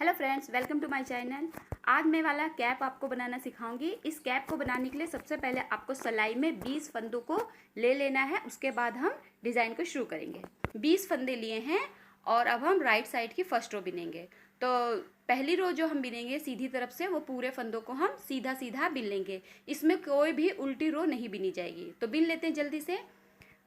Hello friends, welcome to my channel. आज मैं वाला कैप आपको बनाना सिखाऊंगी। इस कैप को बनाने के लिए सबसे पहले आपको सिलाई में 20 फंदों को ले लेना है। उसके बाद हम डिज़ाइन को शुरू करेंगे। 20 फंदे लिए हैं और अब हम राइट साइड की फर्स्ट रो बिनेंगे। तो पहली रो जो हम बिनेंगे सीधी तरफ से, वो पूरे फंदों को हम सीधा सीधा बिन लेंगे। इसमें कोई भी उल्टी रो नहीं बिनी जाएगी। तो बिन लेते हैं जल्दी से।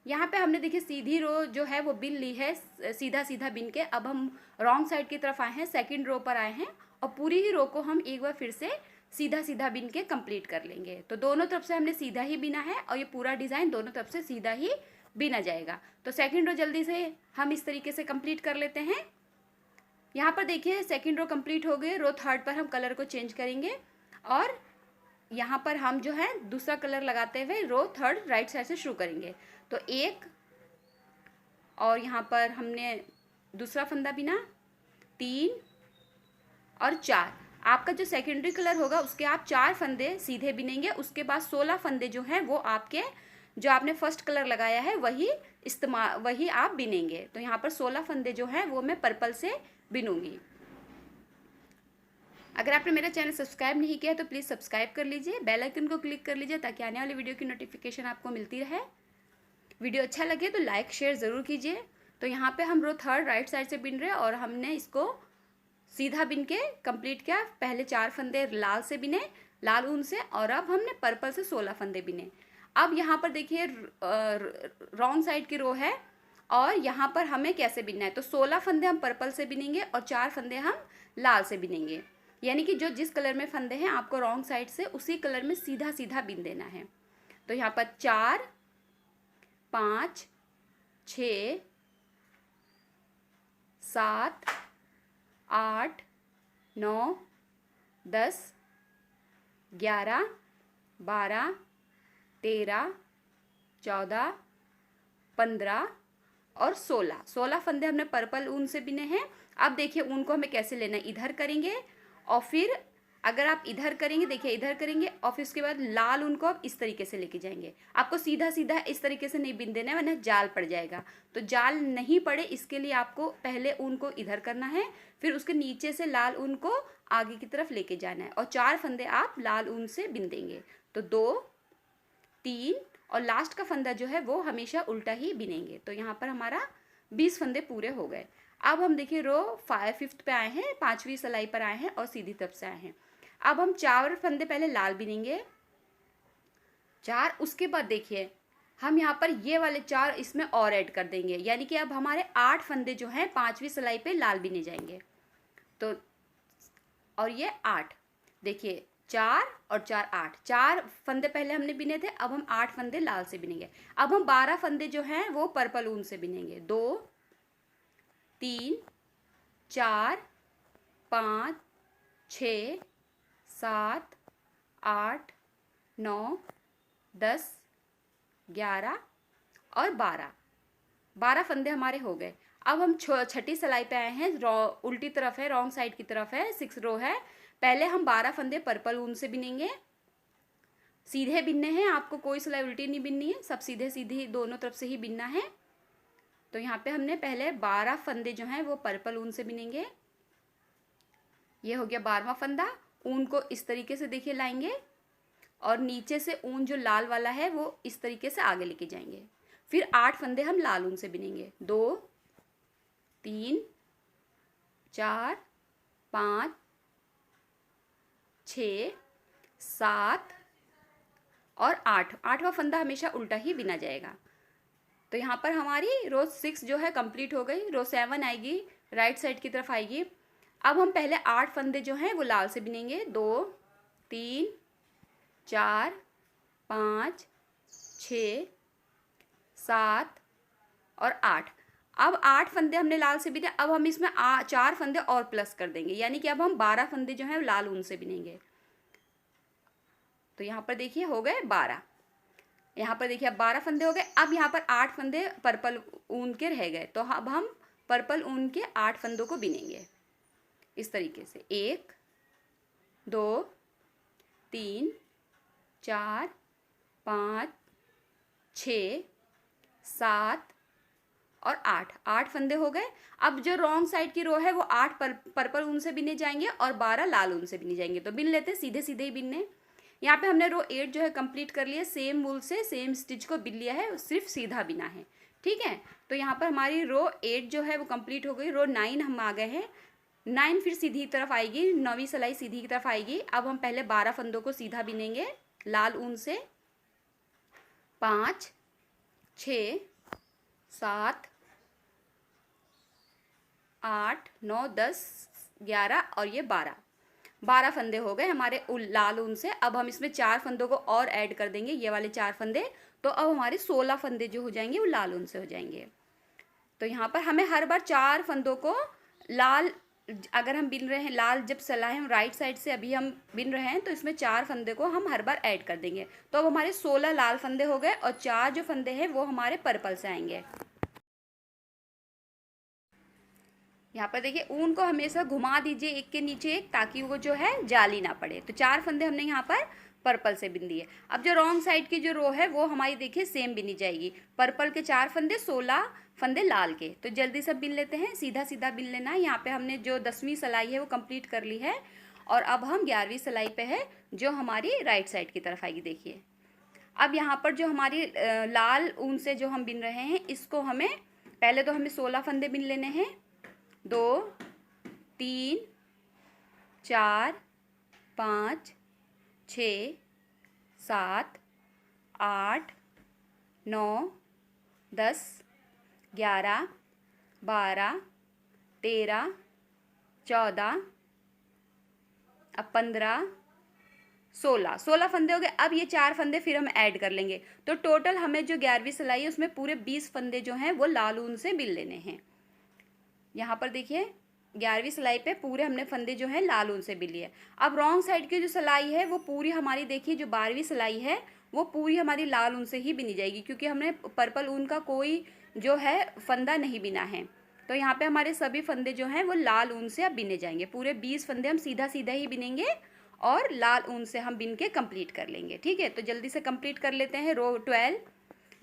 यहाँ पे हमने देखिए सीधी रो जो है वो बिन ली है, सीधा सीधा बिन के। अब हम रॉन्ग साइड की तरफ आए हैं, सेकंड रो पर आए हैं और पूरी ही रो को हम एक बार फिर से सीधा सीधा बिन के कंप्लीट कर लेंगे। तो दोनों तरफ से हमने सीधा ही बिना है और ये पूरा डिज़ाइन दोनों तरफ से सीधा ही बिना जाएगा। तो सेकंड रो जल्दी से हम इस तरीके से कंप्लीट कर लेते हैं। यहाँ पर देखिए सेकंड रो कंप्लीट हो गई। रो थर्ड पर हम कलर को चेंज करेंगे और यहाँ पर हम जो है दूसरा कलर लगाते हुए रो थर्ड राइट साइड से शुरू करेंगे। तो एक और यहाँ पर हमने दूसरा फंदा बिना, 3 और 4। आपका जो सेकेंडरी कलर होगा उसके आप 4 फंदे सीधे बिनेंगे। उसके बाद 16 फंदे जो हैं वो आपके जो आपने फर्स्ट कलर लगाया है वही आप बिनेंगे। तो यहाँ पर 16 फंदे जो हैं वो मैं पर्पल से बिनूंगी। अगर आपने मेरा चैनल सब्सक्राइब नहीं किया तो प्लीज़ सब्सक्राइब कर लीजिए, बेल आइकन को क्लिक कर लीजिए ताकि आने वाली वीडियो की नोटिफिकेशन आपको मिलती रहे। वीडियो अच्छा लगे तो लाइक शेयर ज़रूर कीजिए। तो यहाँ पे हम रो थर्ड राइट साइड से बिन रहे हैं और हमने इसको सीधा बिन के कंप्लीट किया। पहले 4 फंदे लाल से बिने, लाल ऊन से, और अब हमने पर्पल से 16 फंदे बिने। अब यहाँ पर देखिए रॉन्ग साइड की रो है और यहाँ पर हमें कैसे बिनना है। तो 16 फंदे हम पर्पल से बिनेंगे और 4 फंदे हम लाल से बिनेंगे। यानी कि जो जिस कलर में फंदे हैं आपको रॉन्ग साइड से उसी कलर में सीधा सीधा बिन देना है। तो यहाँ पर 4, 5, 6, 7, 8, 9, 10, 11, 12, 13, 14, 15 और 16 फंदे हमने पर्पल ऊन से बिने हैं। अब देखिए ऊन को हमें कैसे लेना है। इधर करेंगे और फिर अगर आप इधर करेंगे, देखिए इधर करेंगे और फिर उसके बाद लाल ऊन को आप इस तरीके से लेके जाएंगे। आपको सीधा सीधा इस तरीके से नहीं बिन देना है वरना जाल पड़ जाएगा। तो जाल नहीं पड़े इसके लिए आपको पहले ऊन को इधर करना है, फिर उसके नीचे से लाल ऊन को आगे की तरफ लेके जाना है और 4 फंदे आप लाल ऊन से बिन देंगे। तो 2, 3 और लास्ट का फंदा जो है वो हमेशा उल्टा ही बिनेंगे। तो यहाँ पर हमारा 20 फंदे पूरे हो गए। अब हम देखिए रो 5th पे आए हैं, 5वीं सिलाई पर आए हैं और सीधी तरफ से आए हैं। अब हम 4 फंदे पहले लाल बिनेंगे, 4। उसके बाद देखिए हम यहाँ पर ये वाले 4 इसमें और ऐड कर देंगे, यानी कि अब हमारे 8 फंदे जो हैं 5वीं सिलाई पे लाल बिने जाएंगे। तो और ये 8, देखिए 4 और 4 8, 4 फंदे पहले हमने बिने थे, अब हम 8 फंदे लाल से बिनेंगे। अब हम 12 फंदे जो हैं वो पर्पल ऊन से बिनेंगे। 2, 3, 4, 5, 6, 7, 8, 9, 10, 11 और 12 फंदे हमारे हो गए। अब हम छठी सिलाई पे आए हैं, उल्टी तरफ है, रॉन्ग साइड की तरफ है, 6 रो है। पहले हम 12 फंदे पर्पल ऊन से बिनेंगे। सीधे बिनने हैं, आपको कोई सिलाई उल्टी नहीं बिननी है, सब सीधे सीधे दोनों तरफ से ही बिनना है। तो यहाँ पे हमने पहले 12 फंदे जो हैं वो पर्पल ऊन से बिनेंगे। ये हो गया 12वां फंदा। ऊन को इस तरीके से देखिए लाएंगे और नीचे से ऊन जो लाल वाला है वो इस तरीके से आगे लेके जाएंगे। फिर 8 फंदे हम लाल ऊन से बिनेंगे। 2, 3, 4, 5, 6, 7 और 8। 8वां फंदा हमेशा उल्टा ही बिना जाएगा। तो यहाँ पर हमारी रो 6 जो है कंप्लीट हो गई। रो 7 आएगी, राइट साइड की तरफ आएगी। अब हम पहले 8 फंदे जो हैं वो लाल से बिनेंगे। 2, 3, 4, 5, 6, 7 और 8। अब 8 फंदे हमने लाल से बिने, अब हम इसमें 4 फंदे और प्लस कर देंगे, यानी कि अब हम 12 फंदे जो हैं लाल ऊन से बिनेंगे। तो यहाँ पर देखिए हो गए 12। यहाँ पर देखिए अब 12 फंदे हो गए। अब यहाँ पर 8 फंदे पर्पल ऊन के रह गए, तो अब हम पर्पल ऊन के 8 फंदों को बिनेंगे इस तरीके से। 1, 2, 3, 4, 5, 6, 7 और 8, 8 फंदे हो गए। अब जो रॉन्ग साइड की रो है वो 8 पर्पल ऊन से बिने जाएंगे और 12 लाल ऊन से बिने जाएंगे। तो बिन लेते हैं, सीधे सीधे ही बिनने। यहाँ पे हमने रो 8 जो है कंप्लीट कर लिया, सेम वूल से सेम स्टिच को बिन लिया है, सिर्फ सीधा बिना है। ठीक है, तो यहाँ पर हमारी रो 8 जो है वो कंप्लीट हो गई। रो 9 हम आ गए हैं, 9 फिर सीधी की तरफ आएगी, 9वीं सिलाई सीधी की तरफ आएगी। अब हम पहले 12 फंदों को सीधा बिनेंगे लाल ऊन से। 5, 6, 7, 8, 9, 10, 11 और ये 12 फंदे हो गए हमारे लाल ऊन से। अब हम इसमें 4 फंदों को और ऐड कर देंगे, ये वाले 4 फंदे। तो अब हमारे 16 फंदे जो हो जाएंगे वो लाल ऊन से हो जाएंगे। तो यहाँ पर हमें हर बार 4 फंदों को लाल, अगर हम बिन रहे हैं लाल, जब सिलाई हम राइट साइड से अभी हम बिन रहे हैं तो इसमें 4 फंदे को हम हर बार ऐड कर देंगे। तो अब हमारे 16 लाल फंदे हो गए और 4 जो फंदे हैं वो हमारे पर्पल से आएंगे। यहाँ पर देखिए ऊन को हमेशा घुमा दीजिए एक के नीचे एक, ताकि वो जो है जाली ना पड़े। तो 4 फंदे हमने यहाँ पर पर्पल से बिन दिए। अब जो रॉन्ग साइड की जो रो है वो हमारी देखिए सेम बिनी जाएगी। पर्पल के 4 फंदे, 16 फंदे लाल के। तो जल्दी से बिन लेते हैं, सीधा सीधा बिन लेना है। यहाँ पे हमने जो 10वीं सिलाई है वो कंप्लीट कर ली है और अब हम 11वीं सिलाई पे है जो हमारी राइट साइड की तरफ आएगी। देखिए अब यहाँ पर जो हमारी लाल ऊन से जो हम बिन रहे हैं, इसको हमें पहले तो हमें 16 फंदे बिन लेने हैं। 2, 3, 4, 5, 6, 7, 8, 9, 10, 11, 12, 13, 14, अब 15, 16 फंदे हो गए। अब ये 4 फंदे फिर हम ऐड कर लेंगे। तो टोटल हमें जो 11वीं सिलाई है उसमें पूरे 20 फंदे जो हैं वो लाल ऊन से बिन लेने हैं। यहाँ पर देखिए 11वीं सिलाई पे पूरे हमने फंदे जो हैं लाल ऊन से बिन लिए। अब रॉन्ग साइड की जो सिलाई है वो पूरी हमारी देखिए जो 12वीं सिलाई है वो पूरी हमारी लाल ऊन से ही बिनी जाएगी, क्योंकि हमने पर्पल ऊन का कोई जो है फंदा नहीं बिना है। तो यहाँ पे हमारे सभी फंदे जो हैं वो लाल ऊन से अब बिने जाएंगे। पूरे 20 फंदे हम सीधा सीधा ही बिनेंगे और लाल ऊन से हम बिन के कंप्लीट कर लेंगे। ठीक है, तो जल्दी से कंप्लीट कर लेते हैं। रो 12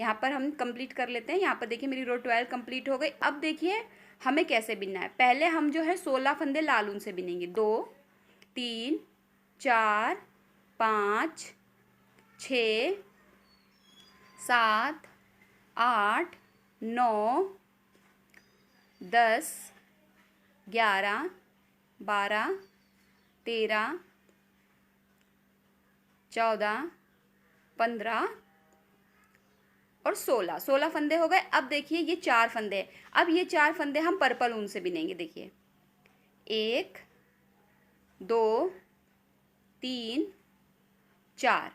यहाँ पर हम कंप्लीट कर लेते हैं। यहाँ पर देखिए मेरी रो 12 कंप्लीट हो गई। अब देखिए हमें कैसे बिनना है। पहले हम जो है 16 फंदे लाल ऊन से बिनेंगे। 2, 3, 4, 5, 6, 7, 8, 9, 10, 11, 12, 13, 14, 15 और 16 फंदे हो गए। अब देखिए ये 4 फंदे, अब ये 4 फंदे हम पर्पल ऊन से बिनेंगे। देखिए 1, 2, 3, 4,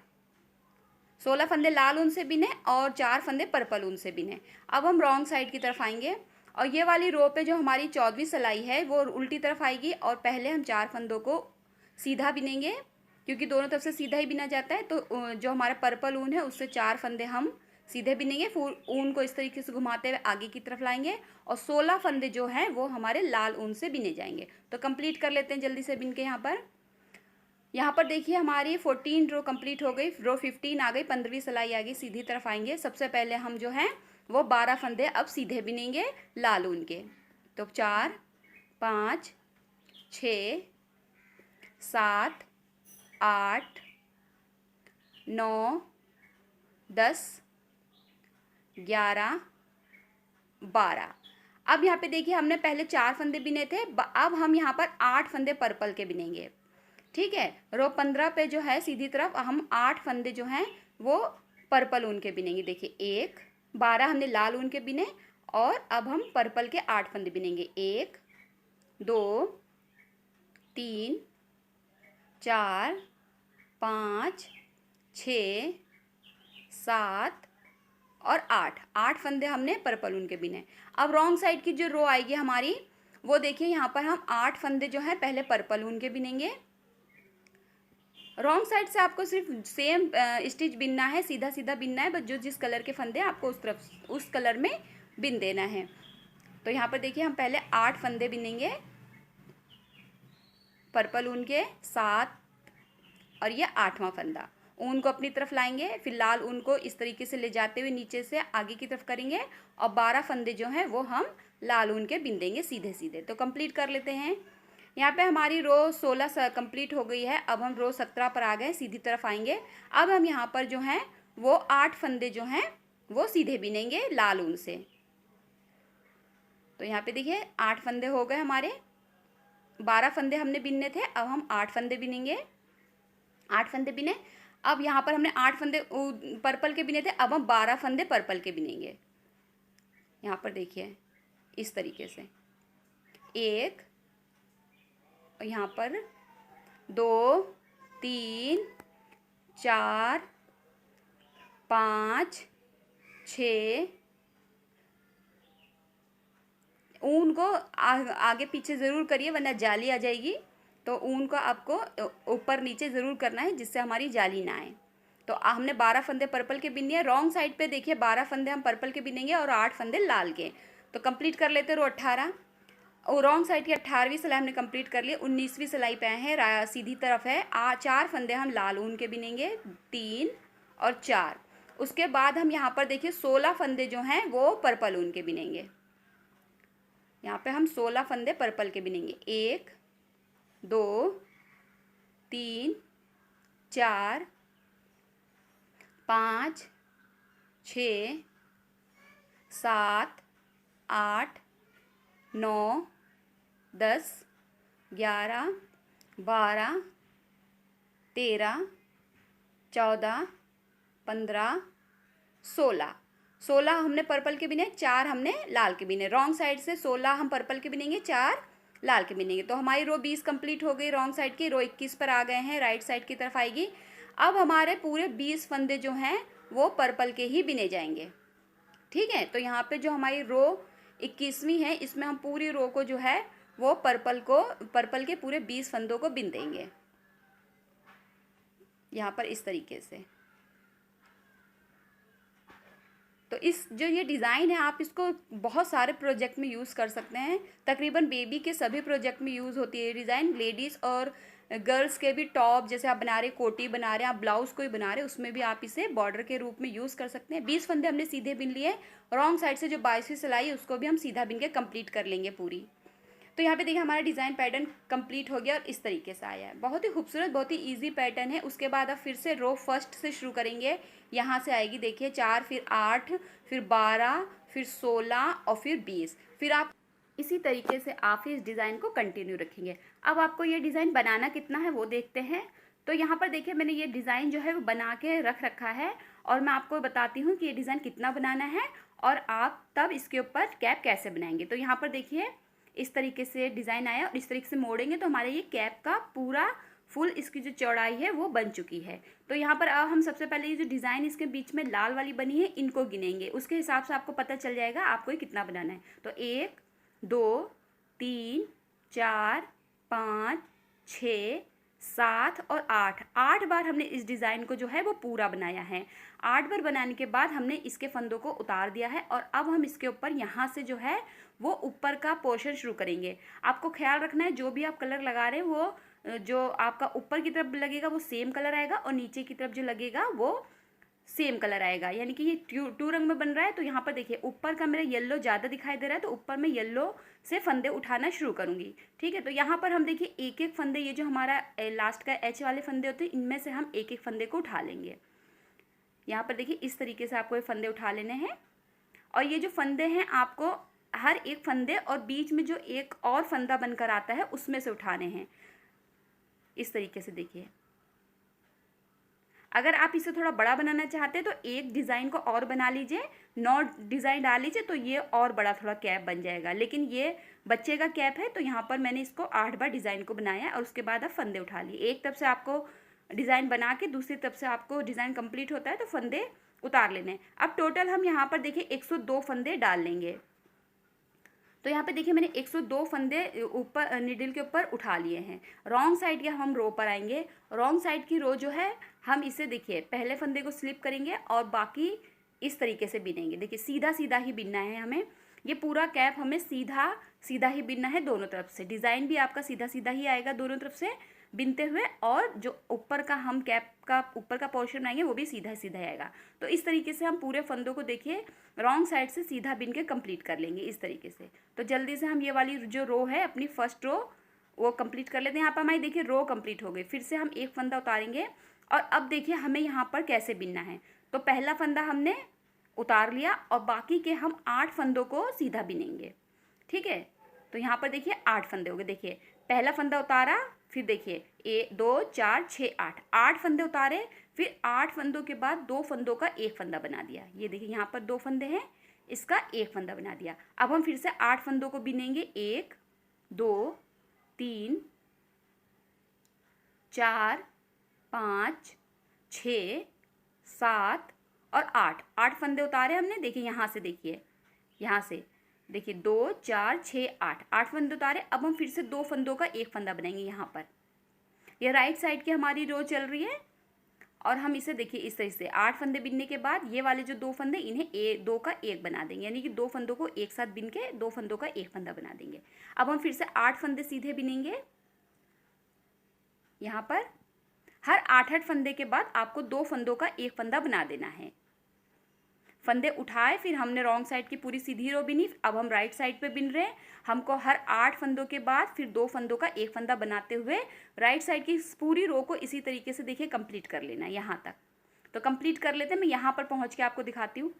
16 फंदे लाल ऊन से बिने और 4 फंदे पर्पल ऊन से बिने। अब हम रॉन्ग साइड की तरफ आएंगे और ये वाली रो पे जो हमारी 14वीं सिलाई है वो उल्टी तरफ आएगी और पहले हम 4 फंदों को सीधा बिनेंगे, क्योंकि दोनों तरफ से सीधा ही बिना जाता है। तो जो हमारा पर्पल ऊन है उससे 4 फंदे हम सीधे बिनेंगे, फिर ऊन को इस तरीके से घुमाते हुए आगे की तरफ लाएंगे और 16 फंदे जो हैं वो हमारे लाल ऊन से बिने जाएंगे। तो कंप्लीट कर लेते हैं जल्दी से बिन के। यहाँ पर देखिए हमारी 14 रो कंप्लीट हो गई। रो 15 आ गई, 15वीं सिलाई आ गई, सीधी तरफ आएंगे। सबसे पहले हम जो हैं वो 12 फंदे अब सीधे बिनेंगे लाल ऊन के। तो 4, 5, 6, 7, 8, 9, 10, 11, 12। अब यहाँ पे देखिए हमने पहले 4 फंदे बिने थे, अब हम यहाँ पर 8 फंदे पर्पल के बिनेंगे। ठीक है, रो 15 पे जो है सीधी तरफ हम 8 फंदे जो हैं वो पर्पल ऊन के बिनेंगे। देखिए 1, 12 हमने लाल ऊन के बिने और अब हम पर्पल के 8 फंदे बिनेंगे। 1, 2, 3, 4, 5, 6, 7 और 8 फंदे हमने पर्पल ऊन के बिने। अब रॉन्ग साइड की जो रो आएगी हमारी वो देखिए यहाँ पर हम 8 फंदे जो हैं पहले पर्पल ऊन के बिनेंगे। रॉन्ग साइड से आपको सिर्फ सेम स्टिच बिनना है, सीधा सीधा बिनना है, बस जो जिस कलर के फंदे आपको उस तरफ उस कलर में बिन देना है। तो यहाँ पर देखिए हम पहले 8 फंदे बिनेंगे पर्पल ऊन के, 7 और ये 8वां फंदा। ऊन को अपनी तरफ लाएंगे, फिर लाल ऊन को इस तरीके से ले जाते हुए नीचे से आगे की तरफ करेंगे और 12 फंदे जो हैं वो हम लाल ऊन के बिन देंगे सीधे सीधे। तो कंप्लीट कर लेते हैं। यहाँ पे हमारी रो 16 कंप्लीट हो गई है। अब हम रो 17 पर आ गए, सीधी तरफ आएंगे। अब हम यहाँ पर जो हैं वो 8 फंदे जो हैं वो सीधे बिनेंगे लाल ऊन से। तो यहाँ पे देखिए 8 फंदे हो गए हमारे, 12 फंदे हमने बिनने थे, अब हम 8 फंदे बिनेंगे। 8 फंदे बिने। अब यहाँ पर हमने 8 फंदे पर्पल के बिने थे, अब हम 12 फंदे पर्पल के बिनेंगे। यहाँ पर देखिए इस तरीके से 1, और यहाँ पर 2, 3, 4, 5, 6। ऊन को आगे पीछे ज़रूर करिए वरना जाली आ जाएगी। तो ऊन को आपको ऊपर नीचे ज़रूर करना है जिससे हमारी जाली ना आए। तो हमने 12 फंदे पर्पल के बिनने हैं। रॉन्ग साइड पे देखिए 12 फंदे हम पर्पल के बिनेंगे और 8 फंदे लाल के। तो कंप्लीट कर लेते रो 18। और रॉन्ग साइड की 18वीं सिलाई हमने कंप्लीट कर ली। 19वीं सिलाई पे आए हैं, सीधी तरफ है। 4 फंदे हम लाल ऊन के बिनेंगे, 3 और 4। उसके बाद हम यहाँ पर देखिए 16 फंदे जो हैं वो पर्पल ऊन के बिनेंगे। यहाँ पे हम 16 फंदे पर्पल के बिनेंगे। 1, 2, 3, 4, 5, 6, 7, 8, 9, 10, 11, 12, 13, 14, 15, 16। 16 हमने पर्पल के बिने, 4 हमने लाल के बिने। रॉन्ग साइड से 16 हम पर्पल के बिनेंगे, 4 लाल के बिनेंगे। तो हमारी रो 20 कंप्लीट हो गई रॉन्ग साइड की। रो 21 पर आ गए हैं, राइट साइड की तरफ आएगी। अब हमारे पूरे 20 फंदे जो हैं वो पर्पल के ही बिने जाएंगे। ठीक है, तो यहाँ पे जो हमारी रो 21वीं है इसमें हम पूरी रो को जो है वो पर्पल के पूरे 20 फंदों को बिन देंगे यहाँ पर इस तरीके से। तो इस जो ये डिज़ाइन है आप इसको बहुत सारे प्रोजेक्ट में यूज़ कर सकते हैं। तकरीबन बेबी के सभी प्रोजेक्ट में यूज़ होती है ये डिज़ाइन। लेडीज़ और गर्ल्स के भी टॉप जैसे आप बना रहे, कोटी बना रहे, आप ब्लाउज़ कोई बना रहे, उसमें भी आप इसे बॉर्डर के रूप में यूज़ कर सकते हैं। 20 फंदे हमने सीधे बिन लिए। रॉन्ग साइड से जो 22वीं सिलाई है उसको भी हम सीधा बिन के कंप्लीट कर लेंगे पूरी। तो यहाँ पे देखिए हमारा डिज़ाइन पैटर्न कंप्लीट हो गया और इस तरीके से आया है। बहुत ही खूबसूरत, बहुत ही इजी पैटर्न है। उसके बाद आप फिर से रो फर्स्ट से शुरू करेंगे। यहाँ से आएगी देखिए 4, फिर 8, फिर 12, फिर 16 और फिर 20। फिर आप इसी तरीके से आप इस डिज़ाइन को कंटिन्यू रखेंगे। अब आपको ये डिज़ाइन बनाना कितना है वो देखते हैं। तो यहाँ पर देखिए मैंने ये डिज़ाइन जो है वो बना के रख रखा है और मैं आपको बताती हूँ कि ये डिज़ाइन कितना बनाना है और आप तब इसके ऊपर कैप कैसे बनाएंगे। तो यहाँ पर देखिए इस तरीके से डिज़ाइन आया और इस तरीके से मोड़ेंगे तो हमारे ये कैप का पूरा फुल इसकी जो चौड़ाई है वो बन चुकी है। तो यहाँ पर अब हम सबसे पहले ये जो डिज़ाइन इसके बीच में लाल वाली बनी है इनको गिनेंगे। उसके हिसाब से आपको पता चल जाएगा आपको ये कितना बनाना है। तो 1, 2, 3, 4, 5, 6, 7 और 8 बार हमने इस डिज़ाइन को जो है वो पूरा बनाया है। 8 बार बनाने के बाद हमने इसके फंदों को उतार दिया है और अब हम इसके ऊपर यहाँ से जो है वो ऊपर का पोर्शन शुरू करेंगे। आपको ख्याल रखना है जो भी आप कलर लगा रहे हैं वो जो आपका ऊपर की तरफ लगेगा वो सेम कलर आएगा और नीचे की तरफ जो लगेगा वो सेम कलर आएगा। यानी कि ये टू रंग में बन रहा है। तो यहाँ पर देखिए ऊपर का मेरा येलो ज़्यादा दिखाई दे रहा है तो ऊपर मैं येलो से फंदे उठाना शुरू करूँगी। ठीक है, तो यहाँ पर हम देखिए एक एक फंदे, ये जो हमारा लास्ट का एच वाले फंदे होते हैं इनमें से हम एक एक फंदे को उठा लेंगे। यहाँ पर देखिए इस तरीके से आपको ये फंदे उठा लेने हैं और ये जो फंदे हैं आपको हर एक फंदे और बीच में जो एक और फंदा बनकर आता है उसमें से उठाने हैं। इस तरीके से देखिए, अगर आप इसे थोड़ा बड़ा बनाना चाहते हैं तो एक डिज़ाइन को और बना लीजिए, 9 डिज़ाइन डाल लीजिए तो ये और बड़ा थोड़ा कैप बन जाएगा। लेकिन ये बच्चे का कैप है तो यहाँ पर मैंने इसको 8 बार डिज़ाइन को बनाया और उसके बाद आप फंदे उठा लिए। एक तरफ से आपको डिज़ाइन बना के दूसरी तरफ से आपको डिज़ाइन कंप्लीट होता है तो फंदे उतार लेने। अब टोटल हम यहाँ पर देखिए 102 फंदे डाल लेंगे। तो यहाँ पे देखिए मैंने 102 फंदे ऊपर निडल के ऊपर उठा लिए हैं। रॉन्ग साइड के हम रो पर आएंगे। रॉन्ग साइड की रो जो है हम इसे देखिए पहले फंदे को स्लिप करेंगे और बाकी इस तरीके से बिनेंगे। देखिए सीधा सीधा ही बिनना है हमें। ये पूरा कैप हमें सीधा सीधा ही बिनना है दोनों तरफ से। डिज़ाइन भी आपका सीधा सीधा ही आएगा दोनों तरफ से। बिनते हुए, और जो ऊपर का हम कैप का ऊपर का पोर्शन बनाएंगे वो भी सीधा सीधा आएगा। तो इस तरीके से हम पूरे फंदों को देखिए रॉन्ग साइड से सीधा बिन के कंप्लीट कर लेंगे इस तरीके से। तो जल्दी से हम ये वाली जो रो है अपनी फर्स्ट रो वो कंप्लीट कर लेते हैं। यहाँ पर हमारी देखिए रो कंप्लीट हो गई। फिर से हम एक फंदा उतारेंगे और अब देखिए हमें यहाँ पर कैसे बिनना है। तो पहला फंदा हमने उतार लिया और बाकी के हम 8 फंदों को सीधा बिनेंगे, ठीक है। तो यहाँ पर देखिए 8 फंदे हो गए। देखिए पहला फंदा उतारा, फिर देखिए 1 2 4 6 8 फंदे उतारे, फिर 8 फंदों के बाद 2 फंदों का एक फंदा बना दिया। ये देखिए यहाँ पर 2 फंदे हैं, इसका एक फंदा बना दिया। अब हम फिर से 8 फंदों को बिनेंगे। 1 2 3 4 5 6 7 और 8 फंदे उतारे हमने। देखिए यहाँ से, देखिए यहाँ से देखिए 2 4 6 8 फंदे उतारे। अब हम फिर से 2 फंदों का एक फंदा बनाएंगे यहाँ पर। यह राइट साइड की हमारी रो चल रही है और हम इसे देखिए इस तरह से 8 फंदे बिनने के बाद ये वाले जो 2 फंदे इन्हें 2 का एक बना देंगे, यानी कि 2 फंदों को एक साथ बिन के 2 फंदों का एक फंदा बना देंगे। अब हम फिर से 8 फंदे सीधे बिनेंगे। यहाँ पर हर 8 फंदे के बाद आपको 2 फंदों का एक फंदा बना देना है। फंदे उठाए, फिर हमने रॉन्ग साइड की पूरी सीधी रो बिनी। अब हम राइट साइड पे बिन रहे हैं। हमको हर 8 फंदों के बाद फिर 2 फंदों का एक फंदा बनाते हुए राइट साइड की पूरी रो को इसी तरीके से देखिए कंप्लीट कर लेना है यहाँ तक। तो कंप्लीट कर लेते हैं। मैं यहाँ पर पहुँच के आपको दिखाती हूँ।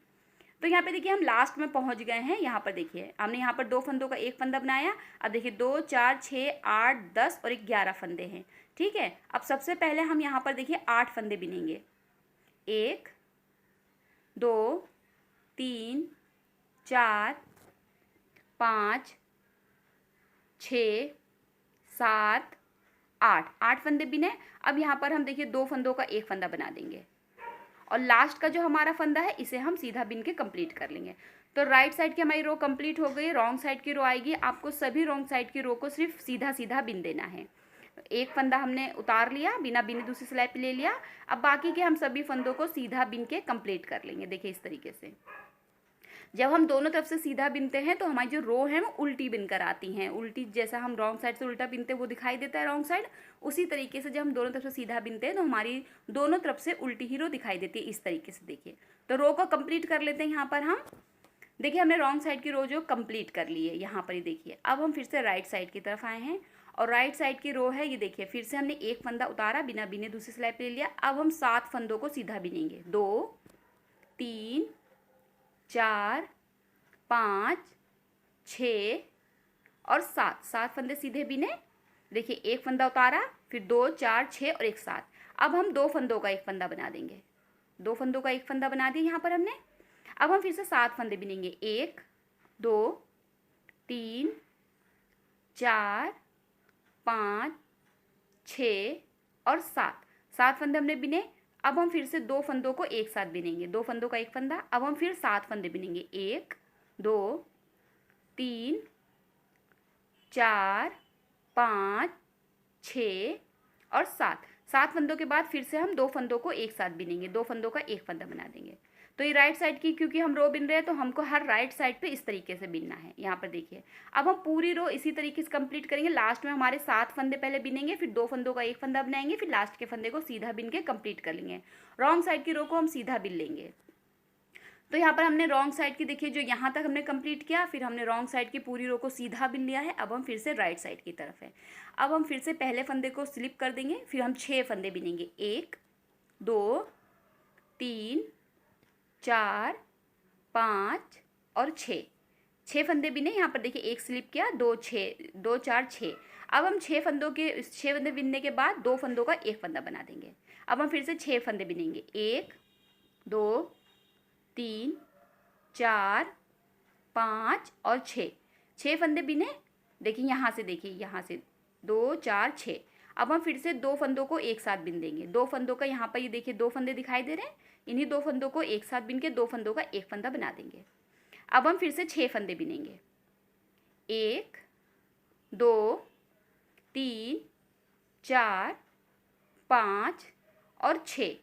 तो यहाँ पे देखिए हम लास्ट में पहुँच गए हैं। यहाँ पर देखिए हमने यहाँ पर 2 फंदों का एक फंदा बनाया। अब देखिए 2 4 6 8 10 और 11 फंदे हैं, ठीक है। अब सबसे पहले हम यहाँ पर देखिए 8 फंदे बिनेंगे। 1 2 3 4 5 6 7 8 फंदे बिने। अब यहाँ पर हम देखिए 2 फंदों का एक फंदा बना देंगे और लास्ट का जो हमारा फंदा है इसे हम सीधा बिन के कंप्लीट कर लेंगे। तो राइट साइड की हमारी रो कंप्लीट हो गई। रॉन्ग साइड की रो आएगी। आपको सभी रॉन्ग साइड की रो को सिर्फ सीधा सीधा बिन देना है। एक फंदा हमने उतार लिया, बिना बिने दूसरी सिलाई पे ले लिया। अब बाकी के हम सभी फंदों को सीधा बिन के कंप्लीट कर लेंगे। देखिए इस तरीके से जब हम दोनों तरफ से सीधा बिनते हैं तो हमारी जो रो है वो उल्टी बिनकर आती हैं। उल्टी जैसा हम रॉन्ग साइड से उल्टा बिनते हैं वो दिखाई देता है रॉन्ग साइड, उसी तरीके से जब हम दोनों तरफ से सीधा बिनते हैं तो हमारी दोनों तरफ से उल्टी ही रो दिखाई देती है इस तरीके से। देखिए तो रो को कंप्लीट कर लेते हैं। यहाँ पर हम देखिए हमने रॉन्ग साइड की रो जो कंप्लीट कर ली है यहाँ पर ही देखिए। अब हम फिर से राइट साइड की तरफ आए हैं और राइट साइड की रो है ये देखिए। फिर से हमने एक फंदा उतारा, बिना बिने दूसरी सिलाई पे ले लिया। अब हम 7 फंदों को सीधा बिनेंगे। 2 3 4 5 6 और 7 फंदे सीधे बिने। देखिए एक फंदा उतारा, फिर 2 4 6 और एक 7। अब हम 2 फंदों का एक फंदा बना देंगे। 2 फंदों का एक फंदा बना दिया यहाँ पर हमने। अब हम फिर से 7 फंदे बिनेंगे। 1 2 3 4 5 6 और 7 फंदे हमने बिने। अब हम फिर से 2 फंदों को एक साथ बिनेंगे। 2 फंदों का एक फंदा। अब हम फिर 7 फंदे बिनेंगे। 1 2 3 4 5 6 और 7 फंदों के बाद फिर से हम 2 फंदों को एक साथ बिनेंगे। 2 फंदों का एक फंदा बना देंगे। तो ये राइट साइड की क्योंकि हम रो बिन रहे हैं तो हमको हर राइट साइड पे इस तरीके से बिनना है। यहाँ पर देखिए अब हम पूरी रो इसी तरीके से कंप्लीट करेंगे। लास्ट में हमारे 7 फंदे पहले बिनेंगे, फिर 2 फंदों का एक फंदा बनाएंगे, फिर लास्ट के फंदे को सीधा बिन के कंप्लीट कर लेंगे। रॉन्ग साइड की रो को हम सीधा बिन लेंगे। तो यहाँ पर हमने रॉन्ग साइड की देखिए जो यहाँ तक हमने कंप्लीट किया, फिर हमने रॉन्ग साइड की पूरी रो को सीधा बिन लिया है। अब हम फिर से राइट साइड की तरफ है। अब हम फिर से पहले फंदे को स्लिप कर देंगे, फिर हम 6 फंदे बिनेंगे। 1 2 3 4 5 और 6 फंदे बिने। यहाँ पर देखिए एक स्लिप किया, 2 4 6। अब हम 6 फंदे बिनने के बाद 2 फंदों का एक फंदा बना देंगे। अब हम फिर से 6 फंदे बिनेंगे। 1 2 3 4 5 और 6 फंदे बिने। देखिए यहाँ से, देखिए यहाँ से 2 4 6। अब हम फिर से 2 फंदों को एक साथ बिन देंगे। 2 फंदों का यहाँ पर ये देखिए 2 फंदे दिखाई दे रहे हैं। इन्हीं 2 फंदों को एक साथ बिन के 2 फंदों का एक फंदा बना देंगे। अब हम फिर से 6 फंदे बिनेंगे। 1 2 3 4 5 और 6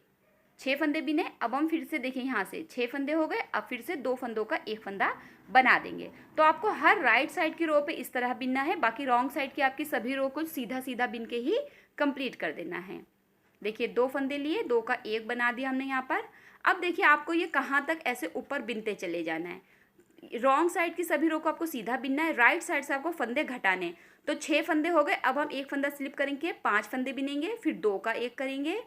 6 फंदे बिने। अब हम फिर से देखें यहाँ से 6 फंदे हो गए, अब फिर से 2 फंदों का एक फंदा बना देंगे। तो आपको हर राइट साइड की रो पे इस तरह बिनना है, बाकी रॉन्ग साइड की आपकी सभी रो को सीधा सीधा बिन के ही कंप्लीट कर देना है। देखिए 2 फंदे लिए, 2 का एक बना दिया हमने यहाँ पर। अब देखिए आपको ये कहाँ तक ऐसे ऊपर बिनते चले जाना है। रॉन्ग साइड की सभी रो को आपको सीधा बिनना है, राइट साइड से आपको फंदे घटाने। तो 6 फंदे हो गए, अब हम एक फंदा स्लिप करेंगे, 5 फंदे बिनेंगे, फिर 2 का एक करेंगे,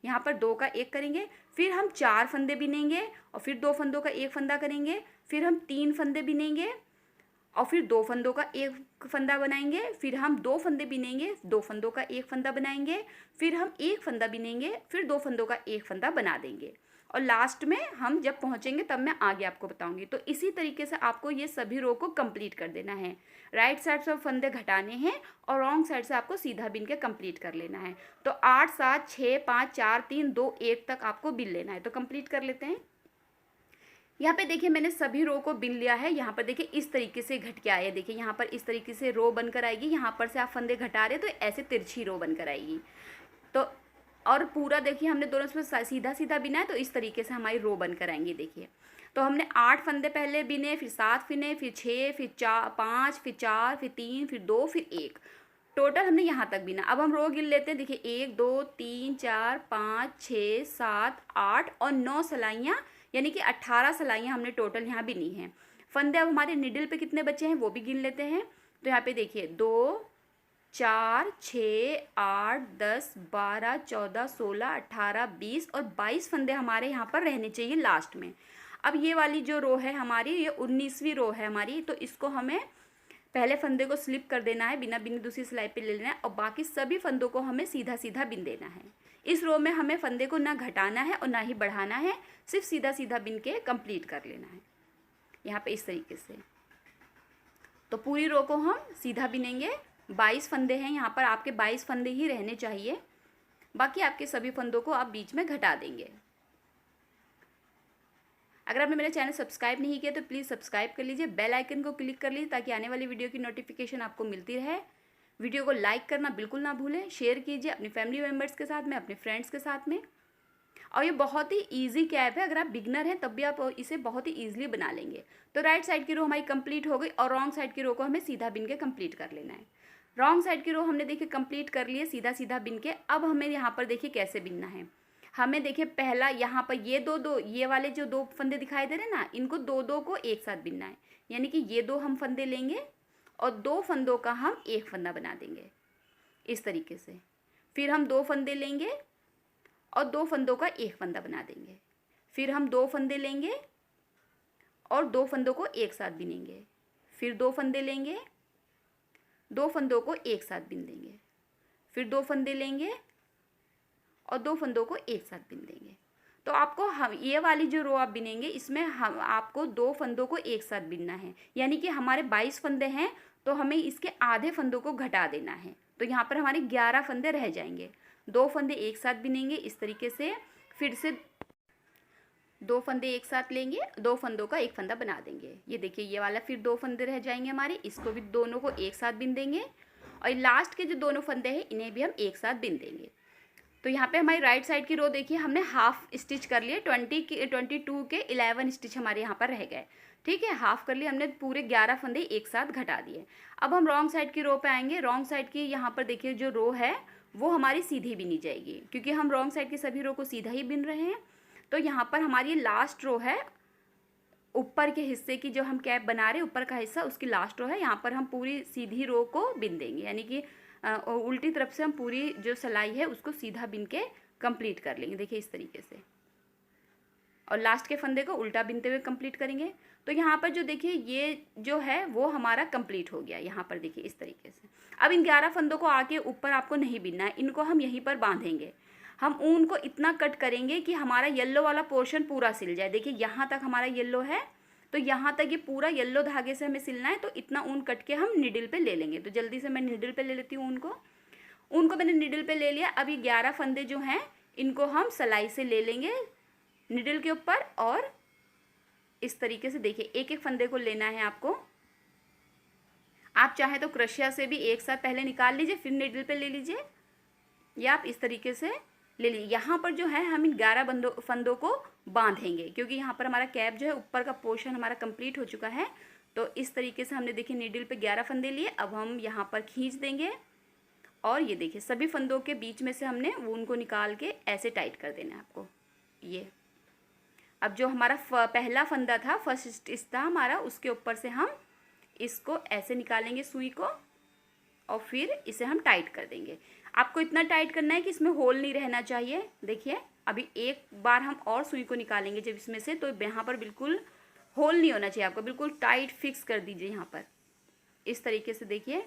यहाँ पर 2 का एक करेंगे, फिर हम 4 फंदे बिनेंगे और फिर 2 फंदों का एक फंदा करेंगे, फिर हम 3 फंदे बिनेंगे और फिर 2 फंदों का एक फंदा बनाएंगे, फिर हम 2 फंदे बिनेंगे, 2 फंदों का एक फंदा बनाएंगे, फिर हम एक फंदा बिनेंगे, फिर 2 फंदों का एक फंदा बना देंगे और लास्ट में हम जब पहुंचेंगे तब मैं आगे आपको बताऊंगी। तो इसी तरीके से आपको ये सभी रो को कंप्लीट कर देना है। राइट साइड से फंदे घटाने हैं और रॉन्ग साइड से आपको सीधा बिन के कंप्लीट कर लेना है। तो 8 7 6 5 4 3 2 1 तक आपको बिन लेना है। तो कंप्लीट कर लेते हैं। यहाँ पे देखिए मैंने सभी रो को बिन लिया है। यहाँ पर देखिए इस तरीके से घट के आए, देखिए यहाँ पर इस तरीके से रो बनकर आएगी। यहाँ पर से आप फंदे घटा रहे तो ऐसे तिरछी रो बनकर आएगी। तो और पूरा देखिए हमने दोनों में सीधा सीधा बिना है, तो इस तरीके से हमारी रो बनकर आएंगी। देखिए तो हमने 8 फंदे पहले बिने, फिर 7 बिने, फिर 6, फिर 4 5, फिर 4, फिर 3, फिर 2, फिर 1, टोटल हमने यहाँ तक बिना। अब हम रो गिन लेते हैं। देखिए 1 2 3 4 5 6 7 8 और 9 सिलाइयाँ, यानी कि 18 सिलाइयाँ हमने टोटल यहाँ बिनी हैं। फंदे अब हमारे निडल पे कितने बचे हैं वो भी गिन लेते हैं। तो यहाँ पे देखिए 2 4 6 8 10 12 14 16 18 20 और 22 फंदे हमारे यहाँ पर रहने चाहिए लास्ट में। अब ये वाली जो रो है हमारी, ये 19वीं रो है हमारी। तो इसको हमें पहले फंदे को स्लिप कर देना है, बिना बिने दूसरी सिलाई पे ले लेना है और बाकी सभी फंदों को हमें सीधा सीधा बिन देना है। इस रो में हमें फंदे को ना घटाना है और ना ही बढ़ाना है, सिर्फ सीधा सीधा बिन के कंप्लीट कर लेना है यहाँ पे इस तरीके से। तो पूरी रो को हम सीधा बिनेंगे। 22 फंदे हैं यहाँ पर, आपके 22 फंदे ही रहने चाहिए, बाकी आपके सभी फंदों को आप बीच में घटा देंगे। अगर आपने मेरा चैनल सब्सक्राइब नहीं किया तो प्लीज़ सब्सक्राइब कर लीजिए, बेल आइकन को क्लिक कर लीजिए ताकि आने वाली वीडियो की नोटिफिकेशन आपको मिलती रहे। वीडियो को लाइक करना बिल्कुल ना भूलें, शेयर कीजिए अपनी फैमिली मेम्बर्स के साथ में, अपने फ्रेंड्स के साथ में। और ये बहुत ही ईजी कैप है, अगर आप बिगनर हैं तब भी आप इसे बहुत ही ईजिली बना लेंगे। तो राइट साइड की रो हमारी कंप्लीट हो गई और रॉन्ग साइड की रो को हमें सीधा बिन के कंप्लीट कर लेना है। रॉन्ग साइड की रो हमने देखिए कंप्लीट कर लिए सीधा सीधा बिन के। अब हमें यहाँ पर देखिए कैसे बिनना है। हमें देखिए पहला यहाँ पर ये वाले जो 2 फंदे दिखाई दे रहे हैं ना, इनको 2 को एक साथ बिनना है, यानी कि ये 2 हम फंदे लेंगे और 2 फंदों का हम एक फंदा बना देंगे इस तरीके से। फिर हम 2 फंदे लेंगे और 2 फंदों का एक फंदा बना देंगे। फिर हम 2 फंदे लेंगे और 2 फंदों को एक साथ बिनेंगे। फिर 2 फंदे लेंगे, 2 फंदों को एक साथ बिन देंगे। फिर 2 फंदे लेंगे और 2 फंदों को एक साथ बिन देंगे। तो आपको हम ये वाली जो रो आप बिनेंगे इसमें हम आपको 2 फंदों को एक साथ बिनना है, यानी कि हमारे 22 फंदे हैं तो हमें इसके आधे फंदों को घटा देना है। तो यहाँ पर हमारे 11 फंदे रह जाएंगे। 2 फंदे एक साथ बिनेंगे इस तरीके से, फिर से 2 फंदे एक साथ लेंगे, 2 फंदों का एक फंदा बना देंगे। ये देखिए ये वाला फिर 2 फंदे रह जाएंगे हमारे, इसको भी दोनों को एक साथ बिन देंगे और लास्ट के जो दोनों फंदे हैं इन्हें भी हम एक साथ बिन देंगे। तो यहाँ पे हमारी राइट साइड की रो देखिए हमने हाफ स्टिच कर लिए, 22 के 11 स्टिच हमारे यहाँ पर रह गए। ठीक है, हाफ कर लिए हमने, पूरे 11 फंदे एक साथ घटा दिए। अब हम रॉन्ग साइड की रो पे आएंगे। रॉन्ग साइड की यहाँ पर देखिए जो रो है वो हमारी सीधी बिनी जाएगी, क्योंकि हम रॉन्ग साइड की सभी रो को सीधा ही बिन रहे हैं। तो यहाँ पर हमारी लास्ट रो है, ऊपर के हिस्से की जो हम कैप बना रहे हैं ऊपर का हिस्सा, उसकी लास्ट रो है। यहाँ पर हम पूरी सीधी रो को बिन देंगे, यानी कि उल्टी तरफ से हम पूरी जो सिलाई है उसको सीधा बिन के कंप्लीट कर लेंगे। देखिए इस तरीके से, और लास्ट के फंदे को उल्टा बिनते हुए कंप्लीट करेंगे। तो यहाँ पर जो देखिए ये जो है वो हमारा कंप्लीट हो गया। यहाँ पर देखिए इस तरीके से। अब इन 11 फंदों को आके ऊपर आपको नहीं बिनना है, इनको हम यहीं पर बांधेंगे। हम ऊन को इतना कट करेंगे कि हमारा येलो वाला पोर्शन पूरा सिल जाए। देखिए यहाँ तक हमारा येलो है, तो यहाँ तक ये पूरा येलो धागे से हमें सिलना है। तो इतना ऊन कट के हम निडल पे ले लेंगे। तो जल्दी से मैं निडल पे ले लेती हूँ ऊन को मैंने निडल पे ले लिया। अब ये 11 फंदे जो हैं इनको हम सिलाई से ले लेंगे निडल के ऊपर, और इस तरीके से देखिए एक एक फंदे को लेना है आपको। आप चाहे तो क्रशिया से भी एक साथ पहले निकाल लीजिए फिर निडल पे ले लीजिए, या आप इस तरीके से ले लीजिए। यहाँ पर जो है हम इन 11 फंदों को बांधेंगे, क्योंकि यहाँ पर हमारा कैप जो है ऊपर का पोर्शन हमारा कंप्लीट हो चुका है। तो इस तरीके से हमने देखिए नीडल पे 11 फंदे लिए। अब हम यहाँ पर खींच देंगे और ये देखिए सभी फंदों के बीच में से हमने ऊन को निकाल के ऐसे टाइट कर देना है आपको। ये अब जो हमारा पहला फंदा था, फर्स्ट स्टिच था हमारा, उसके ऊपर से हम इसको ऐसे निकालेंगे सुई को और फिर इसे हम टाइट कर देंगे। आपको इतना टाइट करना है कि इसमें होल नहीं रहना चाहिए। देखिए अभी एक बार हम और सुई को निकालेंगे जब इसमें से, तो यहाँ पर बिल्कुल होल नहीं होना चाहिए आपको, बिल्कुल टाइट फिक्स कर दीजिए यहाँ पर। इस तरीके से देखिए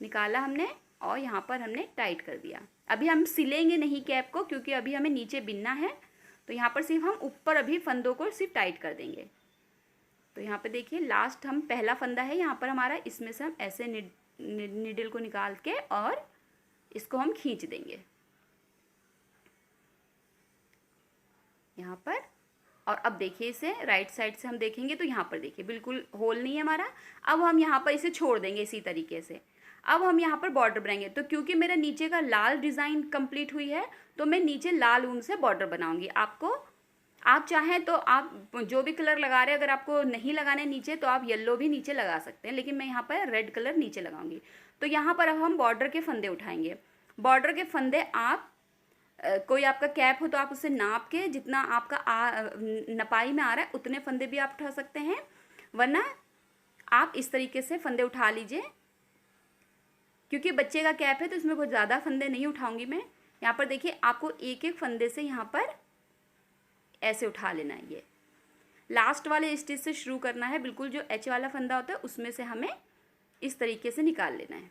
निकाला हमने और यहाँ पर हमने टाइट कर दिया। अभी हम सिलेंगे नहीं कैप को, क्योंकि अभी हमें नीचे बिनना है। तो यहाँ पर सिर्फ हम ऊपर अभी फंदों को सिर्फ टाइट कर देंगे। तो यहाँ पे देखिए लास्ट हम पहला फंदा है यहाँ पर हमारा, इसमें से हम ऐसे निडल को निकाल के और इसको हम खींच देंगे यहाँ पर। और अब देखिए इसे राइट साइड से हम देखेंगे तो यहाँ पर देखिए बिल्कुल होल नहीं है हमारा। अब हम यहाँ पर इसे छोड़ देंगे इसी तरीके से। अब हम यहाँ पर बॉर्डर बनाएंगे। तो क्योंकि मेरा नीचे का लाल डिज़ाइन कंप्लीट हुई है, तो मैं नीचे लाल ऊन से बॉर्डर बनाऊंगी। आप चाहें तो आप जो भी कलर लगा रहे हैं, अगर आपको नहीं लगाना नीचे तो आप येलो भी नीचे लगा सकते हैं, लेकिन मैं यहाँ पर रेड कलर नीचे लगाऊंगी। तो यहाँ पर अब हम बॉर्डर के फंदे उठाएंगे। बॉर्डर के फंदे आप कोई आपका कैप हो तो आप उसे नाप के जितना आपका नपाई में आ रहा है उतने फंदे भी आप उठा सकते हैं, वरना आप इस तरीके से फंदे उठा लीजिए। क्योंकि बच्चे का कैप है तो इसमें बहुत ज़्यादा फंदे नहीं उठाऊंगी मैं। यहाँ पर देखिए आपको एक एक फंदे से यहाँ पर ऐसे उठा लेना है। ये लास्ट वाले स्टिच से शुरू करना है, बिल्कुल जो एच वाला फंदा होता है उसमें से हमें इस तरीके से निकाल लेना है।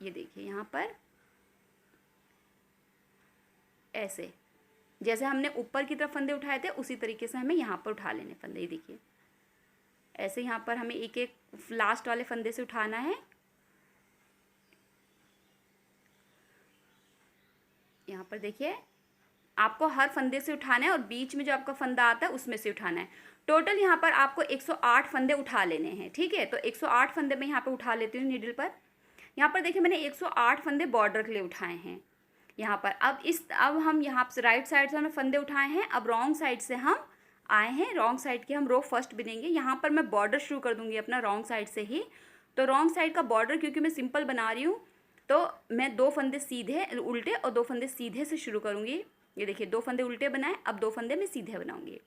ये देखिए यहाँ पर ऐसे जैसे हमने ऊपर की तरफ फंदे उठाए थे उसी तरीके से हमें यहाँ पर उठा लेने फंदे। ये देखिए ऐसे यहाँ पर हमें एक एक लास्ट वाले फंदे से उठाना है। यहाँ पर देखिए आपको हर फंदे से उठाना है और बीच में जो आपका फंदा आता है उसमें से उठाना है। टोटल यहाँ पर आपको 108 फंदे उठा लेने हैं, ठीक है। तो 108 फंदे मैं यहाँ पर उठा लेती हूँ नीडल पर। यहाँ पर देखिए मैंने 108 फंदे बॉर्डर के लिए उठाए हैं यहाँ पर। अब हम यहाँ से राइट साइड से हमें फंदे उठाए हैं। अब रॉन्ग साइड से हम आए हैं, रॉन्ग साइड की हम रो फर्स्ट बिनेंगे। यहाँ पर मैं बॉर्डर शुरू कर दूँगी अपना रॉन्ग साइड से ही। तो रॉन्ग साइड का बॉर्डर क्योंकि मैं सिंपल बना रही हूँ तो मैं 2 फंदे सीधे उल्टे और 2 फंदे सीधे से शुरू करूँगी। ये देखिए 2 फंदे उल्टे बनाए, अब 2 फंदे मैं सीधे बनाऊँगी।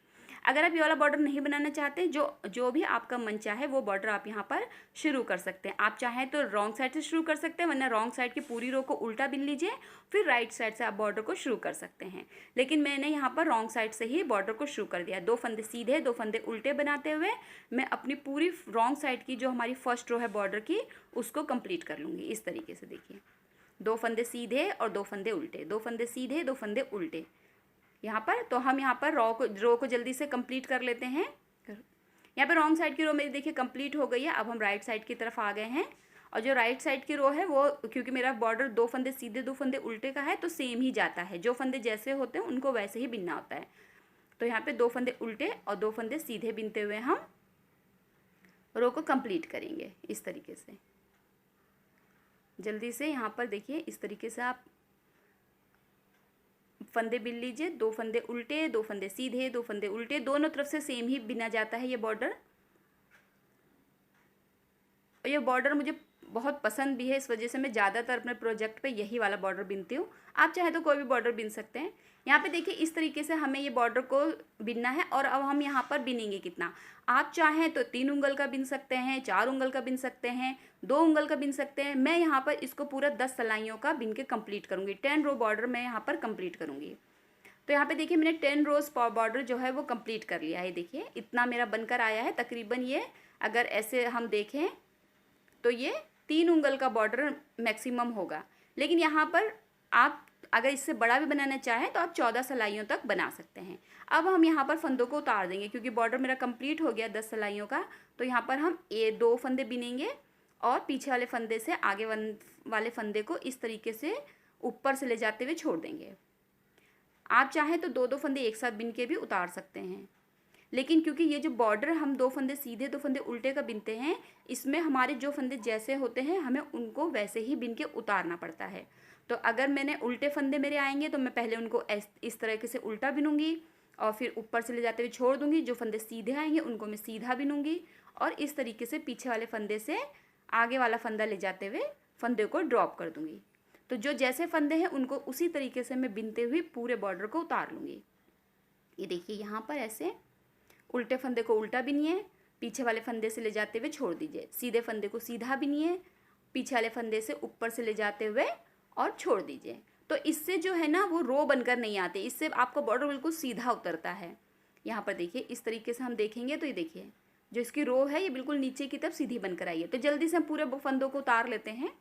अगर आप ये वाला बॉर्डर नहीं बनाना चाहते, जो भी आपका मन चाहे वो बॉर्डर आप यहाँ पर शुरू कर सकते हैं। आप चाहें तो रॉन्ग साइड से शुरू कर सकते हैं, वरना रॉन्ग साइड की पूरी रो को उल्टा बिन लीजिए, फिर राइट साइड से आप बॉर्डर को शुरू कर सकते हैं। लेकिन मैंने यहाँ पर रॉन्ग साइड से ही बॉर्डर को शुरू कर दिया। 2 फंदे सीधे 2 फंदे उल्टे बनाते हुए मैं अपनी पूरी रॉन्ग साइड की जो हमारी फर्स्ट रो है बॉर्डर की उसको कंप्लीट कर लूँगी। इस तरीके से देखिए 2 फंदे सीधे और 2 फंदे उल्टे, 2 फंदे सीधे 2 फंदे उल्टे यहाँ पर। तो हम यहाँ पर रो को जल्दी से कंप्लीट कर लेते हैं। यहाँ पर रॉन्ग साइड की रो मेरी देखिए कंप्लीट हो गई है। अब हम राइट साइड की तरफ आ गए हैं और जो राइट साइड की रो है वो क्योंकि मेरा बॉर्डर 2 फंदे सीधे 2 फंदे उल्टे का है तो सेम ही जाता है। जो फंदे जैसे होते हैं उनको वैसे ही बिनना होता है। तो यहाँ पे 2 फंदे उल्टे और 2 फंदे सीधे बिनते हुए हम रो को कंप्लीट करेंगे। इस तरीके से जल्दी से यहाँ पर देखिए इस तरीके से आप फंदे बिन लीजिए। 2 फंदे उल्टे 2 फंदे सीधे 2 फंदे उल्टे, दोनों तरफ से सेम ही बिना जाता है ये बॉर्डर। और ये बॉर्डर मुझे बहुत पसंद भी है, इस वजह से मैं ज़्यादातर अपने प्रोजेक्ट पे यही वाला बॉर्डर बिनती हूँ। आप चाहे तो कोई भी बॉर्डर बिन सकते हैं। यहाँ पे देखिए इस तरीके से हमें ये बॉर्डर को बिनना है। और अब हम यहाँ पर बिनेंगे कितना, आप चाहें तो 3 उंगल का बिन सकते हैं, 4 उंगल का बिन सकते हैं, 2 उंगल का बिन सकते हैं। मैं यहाँ पर इसको पूरा 10 सिलाइयों का बिन के कंप्लीट करूँगी। 10 रो बॉर्डर मैं यहाँ पर कंप्लीट करूँगी। तो यहाँ पे देखिए मैंने 10 रोज बॉर्डर जो है वो कंप्लीट कर लिया है। देखिए इतना मेरा बनकर आया है तकरीबन। ये अगर ऐसे हम देखें तो ये 3 उंगल का बॉर्डर मैक्सिमम होगा। लेकिन यहाँ पर आप अगर इससे बड़ा भी बनाना चाहें तो आप 14 सिलाइयों तक बना सकते हैं। अब हम यहाँ पर फंदों को उतार देंगे क्योंकि बॉर्डर मेरा कंप्लीट हो गया 10 सिलाइयों का। तो यहाँ पर हम 2 फंदे बिनेंगे और पीछे वाले फंदे से आगे वाले फंदे को इस तरीके से ऊपर से ले जाते हुए छोड़ देंगे। आप चाहें तो 2-2 फंदे एक साथ बिन के भी उतार सकते हैं। लेकिन क्योंकि ये जो बॉर्डर हम 2 फंदे सीधे 2 फंदे उल्टे का बिनते हैं, इसमें हमारे जो फंदे जैसे होते हैं हमें उनको वैसे ही बिन के उतारना पड़ता है। तो अगर मैंने उल्टे फंदे मेरे आएंगे तो मैं पहले उनको इस तरीके से उल्टा बिनूंगी और फिर ऊपर से ले जाते हुए छोड़ दूंगी। जो फंदे सीधे आएंगे उनको मैं सीधा बिनूंगी और इस तरीके से पीछे वाले फंदे से आगे वाला फंदा ले जाते हुए फंदे को ड्रॉप कर दूंगी। तो जो जैसे फंदे हैं उनको उसी तरीके से मैं बिनते हुए पूरे बॉर्डर को उतार लूँगी। ये देखिए यहाँ पर ऐसे उल्टे फंदे को उल्टा बिनिए, पीछे वाले फंदे से ले जाते हुए छोड़ दीजिए। सीधे फंदे को सीधा बिनिए, पीछे वाले फंदे से ऊपर से ले जाते हुए और छोड़ दीजिए। तो इससे जो है ना वो रो बनकर नहीं आते, इससे आपका बॉर्डर बिल्कुल सीधा उतरता है। यहाँ पर देखिए इस तरीके से हम देखेंगे तो ये देखिए जो इसकी रो है ये बिल्कुल नीचे की तरफ सीधी बनकर आई है। तो जल्दी से हम पूरे फंदों को उतार लेते हैं।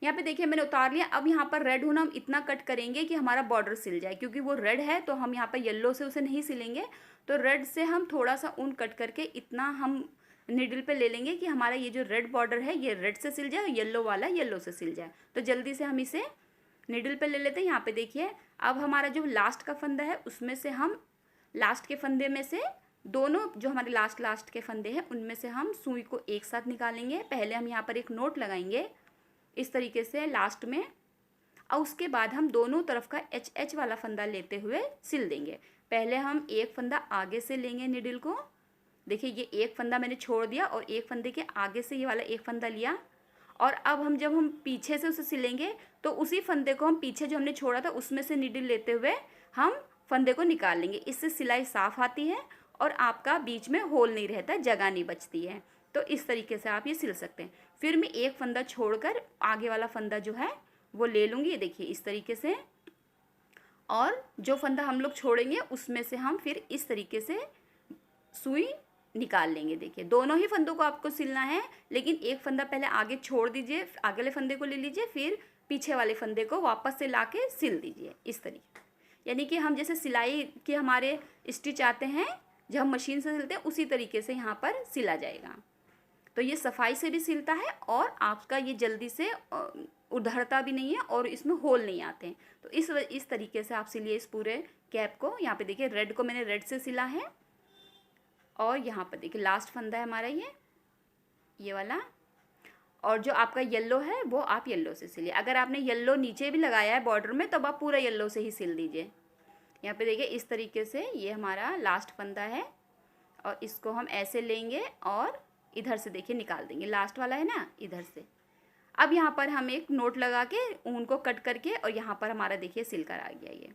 यहाँ पे देखिए मैंने उतार लिया। अब यहाँ पर रेड होना हम इतना कट करेंगे कि हमारा बॉर्डर सिल जाए, क्योंकि वो रेड है तो हम यहाँ पर येलो से उसे नहीं सिलेंगे। तो रेड से हम थोड़ा सा ऊन कट करके इतना हम नीडल पे ले लेंगे कि हमारा ये जो रेड बॉर्डर है ये रेड से सिल जाए और येलो वाला येलो से सिल जाए। तो जल्दी से हम इसे नीडल पे ले लेते हैं। यहाँ पे देखिए अब हमारा जो लास्ट का फंदा है उसमें से हम लास्ट के फंदे में से दोनों जो हमारे लास्ट के फंदे हैं उनमें से हम सुई को एक साथ निकालेंगे। पहले हम यहाँ पर एक नोट लगाएंगे इस तरीके से लास्ट में, और उसके बाद हम दोनों तरफ का एच वाला फंदा लेते हुए सिल देंगे। पहले हम एक फंदा आगे से लेंगे नीडल को, देखिए ये एक फंदा मैंने छोड़ दिया और एक फंदे के आगे से ये वाला एक फंदा लिया। और अब जब हम पीछे से उसे सिलेंगे तो उसी फंदे को हम पीछे जो हमने छोड़ा था उसमें से नीडल लेते हुए हम फंदे को निकाल लेंगे। इससे सिलाई साफ आती है और आपका बीच में होल नहीं रहता, जगह नहीं बचती है। तो इस तरीके से आप ये सिल सकते हैं। फिर मैं एक फंदा छोड़कर आगे वाला फंदा जो है वो ले लूँगी, ये देखिए इस तरीके से, और जो फंदा हम लोग छोड़ेंगे उसमें से हम फिर इस तरीके से सुई निकाल लेंगे। देखिए दोनों ही फंदों को आपको सिलना है, लेकिन एक फंदा पहले आगे छोड़ दीजिए, आगे वाले फंदे को ले लीजिए, फिर पीछे वाले फंदे को वापस से लाके सिल दीजिए इस तरीके। यानी कि हम जैसे सिलाई के हमारे स्टिच आते हैं जब हम मशीन से सिलते हैं उसी तरीके से यहाँ पर सिला जाएगा। तो ये सफाई से भी सिलता है और आपका ये जल्दी से उधड़ता भी नहीं है और इसमें होल नहीं आते हैं। तो इस तरीके से आप सिलिए इस पूरे कैप को। यहाँ पे देखिए रेड को मैंने रेड से सिला है और यहाँ पर देखिए लास्ट फंदा है हमारा ये वाला, और जो आपका येलो है वो आप येलो से सिलिए। अगर आपने येलो नीचे भी लगाया है बॉर्डर में तब आप पूरा येलो से ही सिल दीजिए। यहाँ पे देखिए इस तरीके से ये हमारा लास्ट फंदा है और इसको हम ऐसे लेंगे और इधर से देखिए निकाल देंगे, लास्ट वाला है ना इधर से। अब यहाँ पर हम एक नोट लगा के ऊन को कट करके और यहाँ पर हमारा देखिए सिलकर आ गया ये।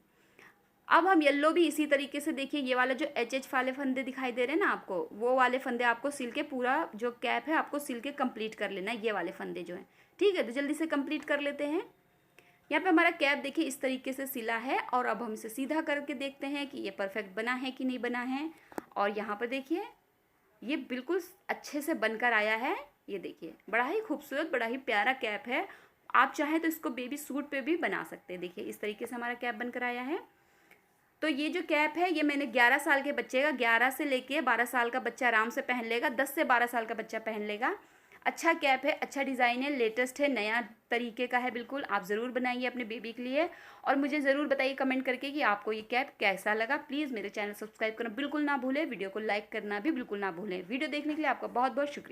अब हम येलो भी इसी तरीके से देखिए ये वाला जो एच वाले फंदे दिखाई दे रहे हैं ना आपको, वो वाले फंदे आपको सिल के पूरा जो कैप है आपको सिल के कंप्लीट कर लेना है, ये वाले फंदे जो हैं। ठीक है, तो जल्दी से कंप्लीट कर लेते हैं। यहाँ पे हमारा कैप देखिए इस तरीके से सिला है और अब हम इसे सीधा करके देखते हैं कि ये परफेक्ट बना है कि नहीं बना है। और यहाँ पर देखिए ये बिल्कुल अच्छे से बनकर आया है। ये देखिए बड़ा ही खूबसूरत, बड़ा ही प्यारा कैप है। आप चाहें तो इसको बेबी सूट पे भी बना सकते हैं। देखिए इस तरीके से हमारा कैप बनकर आया है। तो ये जो कैप है ये मैंने 11 साल के बच्चे का, 11 से लेके 12 साल का बच्चा आराम से पहन लेगा, 10 से 12 साल का बच्चा पहन लेगा। अच्छा कैप है, अच्छा डिज़ाइन है, लेटेस्ट है, नया तरीके का है बिल्कुल। आप ज़रूर बनाइए अपने बेबी के लिए और मुझे ज़रूर बताइए कमेंट करके कि आपको ये कैप कैसा लगा। प्लीज़ मेरे चैनल सब्सक्राइब करना बिल्कुल ना भूलें, वीडियो को लाइक करना भी बिल्कुल ना भूलें। वीडियो देखने के लिए आपका बहुत बहुत शुक्रिया।